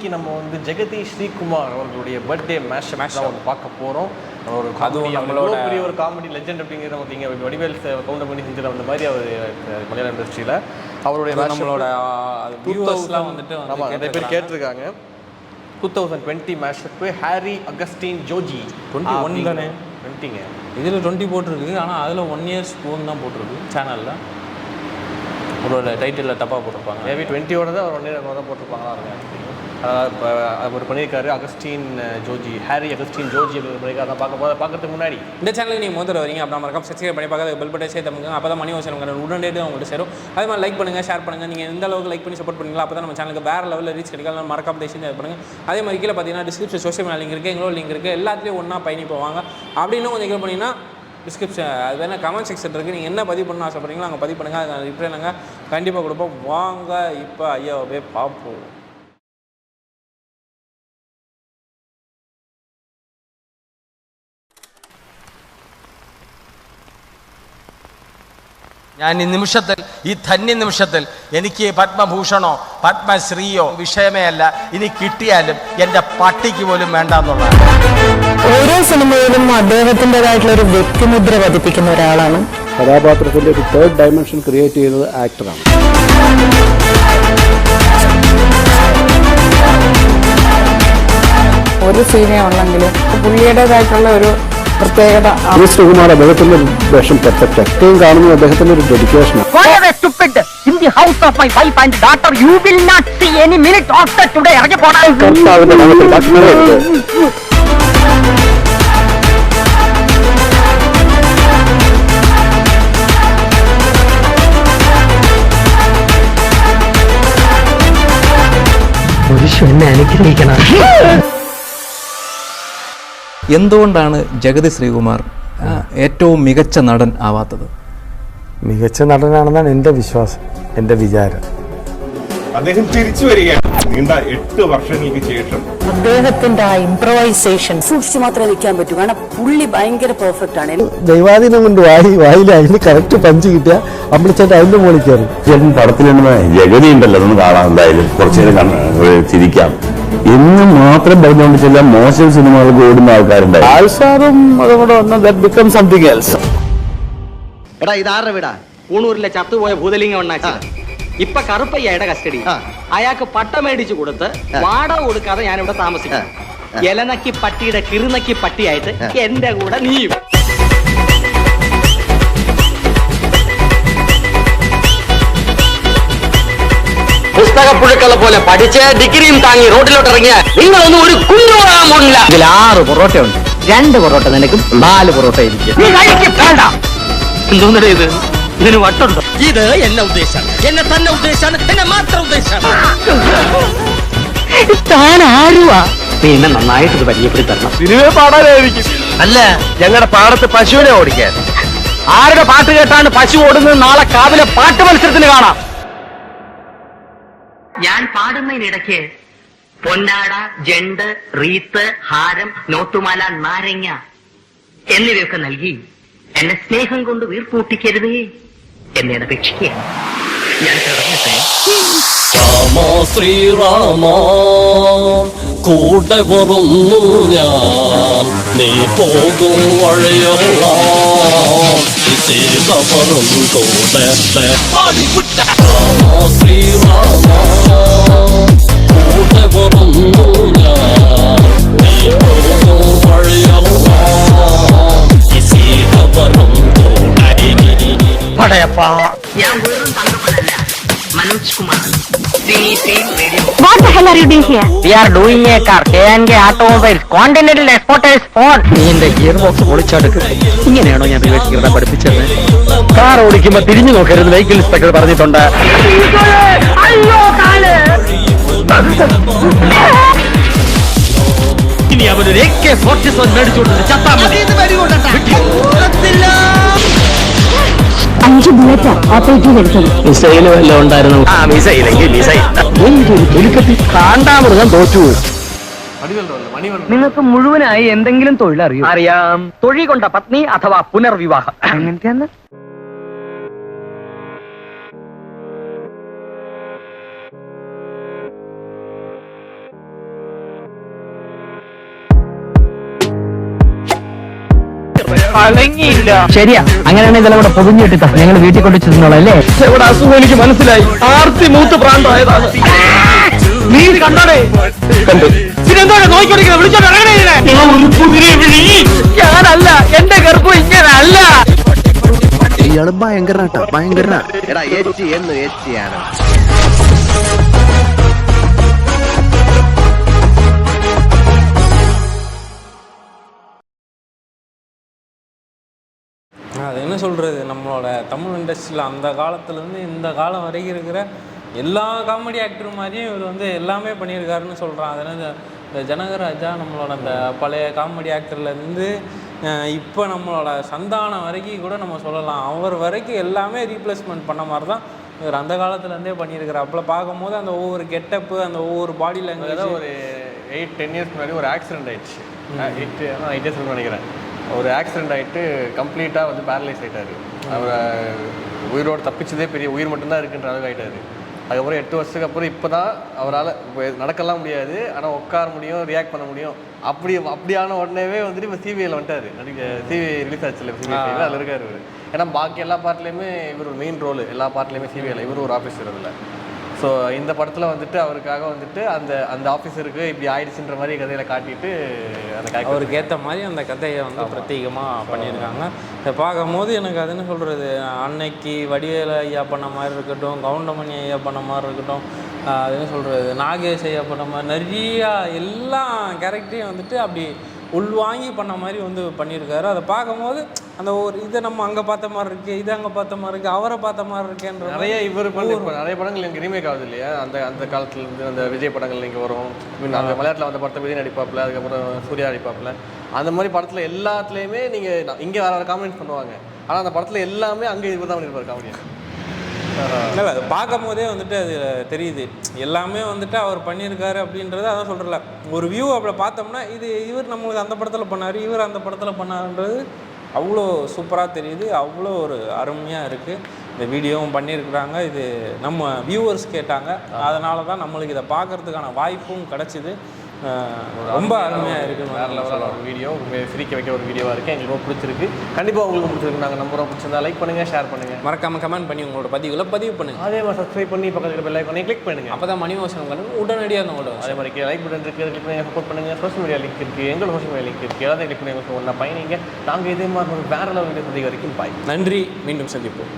இன்னைக்கு நம்ம வந்து ஜெகதி ஸ்ரீகுமார் அவர்களுடைய பர்த்டே மேஷ் தான் வந்து பார்க்க போகிறோம். ஒரு நம்மளோட பெரிய ஒரு காமெடி லெஜெண்ட் அப்படிங்கிற பார்த்தீங்க வடிவேல் கவுண்டர் பண்ணி செஞ்சிட அந்த மாதிரி அவர் மலையாள இண்டஸ்ட்ரியில் அவருடைய நம்மளோட வியூவர்ஸ்லாம் வந்துட்டு ஆமாம் நிறைய பேர் கேட்டிருக்காங்க. 2020 மேஷப்பு ஹாரி அகஸ்டின் ஜோஜி 21 தானே 20ங்க இதில் 20 போட்டிருக்கு. ஆனால் அதில் 1 years ஸ்பூன் தான் போட்டிருக்கு சேனலில். உங்களோட டைட்டிலில் தப்பாக போட்டிருப்பாங்க. மேபி 20ஓட தான் ஒரு 1 year தான் போட்டிருப்பாங்களா இருக்கும். அவர் பண்ணியிருக்காரு Augustine Joji, Harry Augustine Joji அப்படி பண்ணியிருக்காரு. தான் பார்க்கறதுக்கு முன்னாடி இந்த சேனலுக்கு நீங்கள் முதல்ல வரீங்க அப்படின்னா மறக்காம சப்ஸ்கிரைப் பண்ணி பார்க்காத பெல் பட்டனை சேர்த்து பண்ணுங்க. அப்போ தான் மணி ஓசனம் உடனே அவங்கள்ட்ட சேரும். அதே மாதிரி லைக் பண்ணுங்கள், ஷேர் பண்ணுங்கள். நீங்கள் எந்த அளவுக்கு லைக் பண்ணி சப்போர்ட் பண்ணுங்களோ அப்போ தான் நம்ம சேனலுக்கு வேறு லெவலில் ரீச் கிடைக்கலாம். மறக்காம தேசியம் இது பண்ணுங்கள். அதே மாதிரி கீழே பார்த்தீங்கன்னா டிஸ்கிரிப்ஷன் சோஷியல் மீடியா லிங்க் இருக்குது, எங்களோட லிங்க் இருக்குது. எல்லாத்துலேயும் ஒன்றா பயணி போவாங்க. அப்படின்னு கொஞ்சம் கீழே பண்ணிங்கன்னா டிஸ்கிரிப்ஷன் அது வேணால் கமெண்ட் செக்ஷன் இருக்குது. நீங்கள் என்ன பதிவு பண்ண ஆசைப்படுறீங்களோ அங்கே பதிவு பண்ணுங்கள். அதை ரிப்ளை நாங்கள் கண்டிப்பாக கொடுப்போம். வாங்க இப்போ ஐயாவே பார்ப்போம். ഞാൻ ഈ നിമിഷത്തിൽ, ഈ ധന്യ നിമിഷത്തിൽ എനിക്ക് പത്മഭൂഷണോ പത്മശ്രീയോ വിഷയമേ അല്ല. ഇനി കിട്ടിയാലും എൻ്റെ പട്ടിക്ക് പോലും വേണ്ടെന്നുള്ളതാണ്. ഓരോ സിനിമയിലും അദ്ദേഹത്തിൻ്റെതായിട്ടുള്ള ഒരു വ്യക്തിമുദ്ര പതിപ്പിക്കുന്ന ഒരാളാണ്. കഥാപാത്രത്തിന്റെ ഒരു തേർഡ് ഡയമെൻഷൻ ക്രിയേറ്റ് ചെയ്യുന്നത് ആക്ടറാണ്. ഒരു സീനേ ഉള്ളെങ്കിലും പുള്ളിയുടേതായിട്ടുള്ള ഒരു പ്രത്യേകത. ശ്രീകുമാർ അദ്ദേഹത്തിന്റെ വേഷം പെർഫെക്റ്റ്. ഏറ്റവും കാണുന്നത് അദ്ദേഹത്തിന്റെ ഒരു ഡെഡിക്കേഷനാണ്. കർത്താവിന്റെ നാമത്തിൽ ഭക്ഷണം എന്നെ അനുഗ്രഹിക്കണം. എന്തുകൊണ്ടാണ് ജഗതി ശ്രീകുമാർ ഏറ്റവും മികച്ച നടൻ ആവാത്തത്? മികച്ച നടനാണെന്നാണ് എൻ്റെ വിശ്വാസം, എൻ്റെ വിചാരം. അദ്ദേഹം തിരിച്ചു വരികയാണ് നീണ്ട 8 വർഷങ്ങൾക്ക് ശേഷം. അദ്ദേഹത്തിന്റെ ആ ഇംപ്രവൈസേഷൻ സൂക്ഷിച്ചു മാത്രമേ നിൽക്കാൻ പറ്റൂ. കാരണം പുള്ളി ഭയങ്കര പെർഫെക്റ്റ് ആണ്. ദൈവാധീനം കൊണ്ട് വായിൽ അതിന് കറക്റ്റ് പഞ്ച് കിട്ടിയ അമ്പിളിച്ചേട്ടൻ അതിന്റെ മുകളിൽ കയറി. പടത്തിൽ ജഗതി ഉണ്ടല്ലോ, അതൊന്ന് കാണാം. എന്തായാലും കുറച്ചു നേരം ചിരിക്കാം എന്ന് മാത്രം പറഞ്ഞുകൊണ്ട് ചില മോശം സിനിമകൾക്ക് ഓടുന്ന ആൾക്കാരുണ്ട്. ആൾസാറും അതുകൂടെ വന്ന ദാറ്റ് ബിക്കം സംതിങ് എൽസ്. എടാ ഇതാരുടെ വീടാ? കൂണൂരിലെ ചത്തുപോയ ഭൂതലിംഗം ഉണ്ടാക്കി ഇപ്പൊ കറുപ്പയ്യയുടെ കസ്റ്റഡി. അയാൾക്ക് പട്ട മേടിച്ചു കൊടുത്ത് വാടക കൊടുക്കാതെ ഞാനിവിടെ താമസിക്കാം. എലനക്കി പട്ടിയുടെ കിറുനക്കി പട്ടിയായിട്ട് എന്റെ കൂടെ നീയും. പുസ്തകപ്പുഴുക്കളെ പോലെ പഠിച്ച് ഡിഗ്രിയും താങ്ങി റോഡിലോട്ട് ഇറങ്ങിയ നിങ്ങളൊന്നും ഒരു കുഞ്ഞോടാൻ പോണില്ല. ഇതിൽ 6 പൊറോട്ട ഉണ്ട്. 2 പൊറോട്ട നിനക്കും 4 പൊറോട്ട ഇരിക്കും. എന്തോന്നടേ ഇത്? ഇതിന് വട്ടുണ്ടോ? ഇത് എന്നെ ഉദ്ദേശാണ്, എന്നെ തന്നെ ഉദ്ദേശാണ്, എന്നെ മാത്രം ഉദ്ദേശാണ്. താൻ ആരുവാ? നീ എന്നെ നന്നായിട്ട് ഇത് പരിചയപ്പെടുത്തി തരണം. സിനിമയെ പാടാനായിരിക്കും. അല്ല, ഞങ്ങളുടെ പാടത്ത് പശുവിനെ ഓടിക്കാൻ. ആരുടെ പാട്ട് കേട്ടാണ് പശു ഓടുന്നത്? നാളെ കാവിലെ പാട്ട് മത്സരത്തിന് കാണാം. ഞാൻ പാടുന്നതിനിടയ്ക്ക് പൊന്നാട, ജണ്ട്, റീത്ത്, ഹാരം, നോട്ടുമാല, നാരങ്ങ എന്നിവയൊക്കെ നൽകി എന്നെ സ്നേഹം കൊണ്ട് വീർപ്പൂട്ടിക്കരുതേ എന്നെ അപേക്ഷിക്കുകയാണ്. ഞാൻ കിടന്നിട്ടെ. രാമ ശ്രീരാമ കൂടെ വരുന്നു ഞാൻ, നീ പോകും വഴിയുള്ള സീതവരും കൂടെ. രാമ ശ്രീരാമ കൂടെ വരുന്നു ഞാൻ, നീ പോകും വഴിയുള്ള സീതവരും കൂടെ. ഞാൻ വെറും തങ്കപ്പനല്ല, Manoj Kumar. What the hell are you doing here? We are doing a car. K&K Automobiles Continental Exporters Ford. നീ എന്റെ ഗിയർ ബോക്സ് പൊളിച്ചെടുക്കുക. ഇങ്ങനെയാണോ ഞാൻ വിവേകീകരണം പഠിപ്പിച്ചത്? കാർ ഓടിക്കുമ്പോ തിരിഞ്ഞു നോക്കരുത്, വെഹിക്കിൾ ഇൻസ്പെക്ടർ പറഞ്ഞിട്ടുണ്ട്. ഇനി അവനൊരു AK-47 മേടിച്ചുകൊണ്ടത് ചത്താ മതി. 5 ബുള്ളറ്റ് ഓപ്പറേറ്റീവ് എടുത്തത്. മിസൈല് വല്ലതും ഉണ്ടായിരുന്നു? ആ, മിസൈലെങ്കിൽ മിസൈൽ. കാണ്ടാമൃഗം തോറ്റുപോയി. നിങ്ങൾക്ക് മുഴുവനായി എന്തെങ്കിലും തൊഴിൽ അറിയോ? അറിയാം. തൊഴിൽ കൊണ്ട പത്നി അഥവാ പുനർവിവാഹം. അങ്ങനത്തെ ശരിയാ, അങ്ങനെയാണെങ്കിൽ ഇതെല്ലാം കൂടെ പൊതിഞ്ഞിട്ടിട്ടാ ഞങ്ങൾ വീട്ടിൽ കൊണ്ട് ചെന്നോളല്ലേ. ഇവിടെ അസുഖം എനിക്ക് മനസ്സിലായി. ആർത്തി മൂത്ത് പ്രാന്തായതാണ്. നീ ഇത് കണ്ടോടെ? കണ്ടു. പിന്നെന്തോടെ നോക്കിക്കൊണ്ടിരിക്കുന്നത്? വിളിച്ചോണ്ട് ഇറങ്ങണേ ഇതിനെ. ഞാനല്ല, എന്റെ ഗർഭം ഇങ്ങനല്ല. ഇയാള് ഭയങ്കരനാട്ടാ, ഭയങ്കരനാ. എടാ ഏച്ചി എന്ന് ഏച്ചിയാണ്. அது என்ன சொல்கிறது, நம்மளோட தமிழ் இண்டஸ்ட்ரியில் அந்த காலத்துலேருந்து இந்த காலம் வரைக்கும் இருக்கிற எல்லா காமெடி ஆக்டர் மாதிரியும் இவர் வந்து எல்லாமே பண்ணியிருக்காருன்னு சொல்கிறான். அதனால் இந்த ஜனகராஜா நம்மளோட அந்த பழைய காமெடி ஆக்டர்லேருந்து இப்போ நம்மளோட சந்தானம் வரைக்கும் கூட நம்ம சொல்லலாம். அவர் வரைக்கும் எல்லாமே ரீப்ளேஸ்மெண்ட் பண்ண மாதிரி தான் இவர் அந்த காலத்துலேருந்தே பண்ணியிருக்கிறார். அப்போ பார்க்கும்போது அந்த ஒவ்வொரு கெட்டப்பு, அந்த ஒவ்வொரு பாடி லாங்குவேஜ். ஒரு 8-10 இயர்ஸ் முன்னாடி ஒரு ஆக்சிடென்ட் ஆயிடுச்சு. 8 இயர்ஸ் நினைக்கிறேன். ஒரு ஆக்சிடென்ட் ஆகிட்டு கம்ப்ளீட்டாக வந்து பேரலைஸ் ஆகிட்டார். அவர் உயிரோடு தப்பிச்சதே பெரிய உயிர் மட்டும்தான் இருக்குன்ற அளவுக்கு ஆகிட்டார். அதுக்கப்புறம் 8 வருஷத்துக்கு அப்புறம் இப்போ தான் அவரால் நடக்கலாம் முடியாது, ஆனால் உட்கார முடியும், ரியாக்ட் பண்ண முடியும். அப்படியான உடனேவே வந்துட்டு இப்போ சிபிஐயில் வந்துட்டார். சிபிஐ ரிலீஸ் ஆச்சு இல்லை, சிபிஐ அதில் இருக்கார் இவர். ஏன்னா பாக்கி எல்லா பார்ட்லேயுமே இவர் ஒரு மெயின் ரோல், எல்லா பார்ட்லேயுமே சிபிஐயில் இவர் ஒரு ஆஃபீஸர் அதில். ஸோ இந்த படத்தில் வந்துட்டு அவருக்காக வந்துட்டு அந்த ஆஃபீஸருக்கு இப்படி ஆயிடுச்சுன்ற மாதிரி கதையில் காட்டிட்டு அந்த அவருக்கு ஏற்ற மாதிரி அந்த கதையை வந்து பிரத்யேகமாக பண்ணியிருக்காங்க. இதை பார்க்கும்போது எனக்கு அது என்ன சொல்கிறது, அன்னைக்கு வடிவேலு ஐயா பண்ண மாதிரி இருக்கட்டும், கவுண்டமணி ஐயா பண்ண மாதிரி இருக்கட்டும், அது என்ன சொல்கிறது, நாகேஷ் ஐயா பண்ண மாதிரி நிறையா எல்லா கேரக்டரையும் வந்துட்டு அப்படி உள்வாங்கி பண்ண மாதிரி வந்து பண்ணியிருக்காரு. அதை பார்க்கும்போது அந்த ஒரு இதை நம்ம அங்கே பார்த்த மாதிரி இருக்குது, இது அங்கே பார்த்த மாதிரி இருக்குது, அவரை பார்த்த மாதிரி இருக்கேன்ற நிறைய இவர் நிறைய படங்கள் எனக்கு ரீமேக் ஆகுது இல்லையா. அந்த காலத்துலேருந்து அந்த விஜய் படங்கள் இங்கே வரும். அந்த மலையாளத்தில் வந்த படத்தை விஜய் நடிப்பாப்பில், அதுக்கப்புறம் சூர்யா நடிப்பாப்பில். அந்த மாதிரி படத்தில் எல்லாத்துலேயுமே நீங்கள் இங்கே வேறு காமெண்ட்ஸ் பண்ணுவாங்க, ஆனால் அந்த படத்தில் எல்லாமே அங்கே இவர் தான் பண்ணியிருப்பார் காமெடியாக. இல்லை, அது பார்க்கும் போதே வந்துட்டு அது தெரியுது எல்லாமே வந்துட்டு அவர் பண்ணியிருக்காரு அப்படின்றது. அதான் சொல்கிறல, ஒரு வியூ அப்படி பார்த்தோம்னா இவர் நம்மளுக்கு அந்த படத்தில் பண்ணார், இவர் அந்த படத்தில் பண்ணாருன்றது அவ்வளோ சூப்பராக தெரியுது, அவ்வளோ ஒரு அருமையாக இருக்குது. இந்த வீடியோவும் பண்ணியிருக்கிறாங்க, இது நம்ம வியூவர்ஸ் கேட்டாங்க, அதனால தான் நம்மளுக்கு இதை பார்க்குறதுக்கான வாய்ப்பும் கிடச்சிது. ரொம்ப அருமையாக இருக்குது. வேறு லெவலான ஒரு வீடியோ, சிரிக்க வைக்க ஒரு வீடியோவாக இருக்குது. எங்களுக்கு ரொம்ப பிடிச்சிருக்கு. கண்டிப்பாக உங்களுக்கு பிடிச்சிருக்கு. நாங்கள் நம்புகிறோம். பிடிச்சிருந்தா லைக் பண்ணுங்கள், ஷேர் பண்ணுங்கள், மறக்காமல் கமெண்ட் பண்ணி உங்களோட பதிவு பண்ணுங்கள். அதே மாதிரி சப்ஸ்கிரைப் பண்ணி பக்கத்தில் பெல் ஐகானை கிளிக் பண்ணுங்கள். அப்போ தான் மணி ஓசன் உடனடியாக அந்த அதே மாதிரி லைக் பட்டன் இருக்குது, கிளிக் பண்ணி சப்போர்ட் பண்ணுங்கள். சோஷியல் மீடியா லிங்க் இருக்குது, எங்களோட சோஷியல் மீடியா லிங்க் இருக்குது, எல்லாத்தையும் கிளிக் பண்ணி எங்களுக்கு ஒன்றா பயணிங்க. நாங்கள் இதே மாதிரி வேறு லெவல் சந்திக்க வரைக்கும் பாய். நன்றி, மீண்டும் சந்திப்போம்.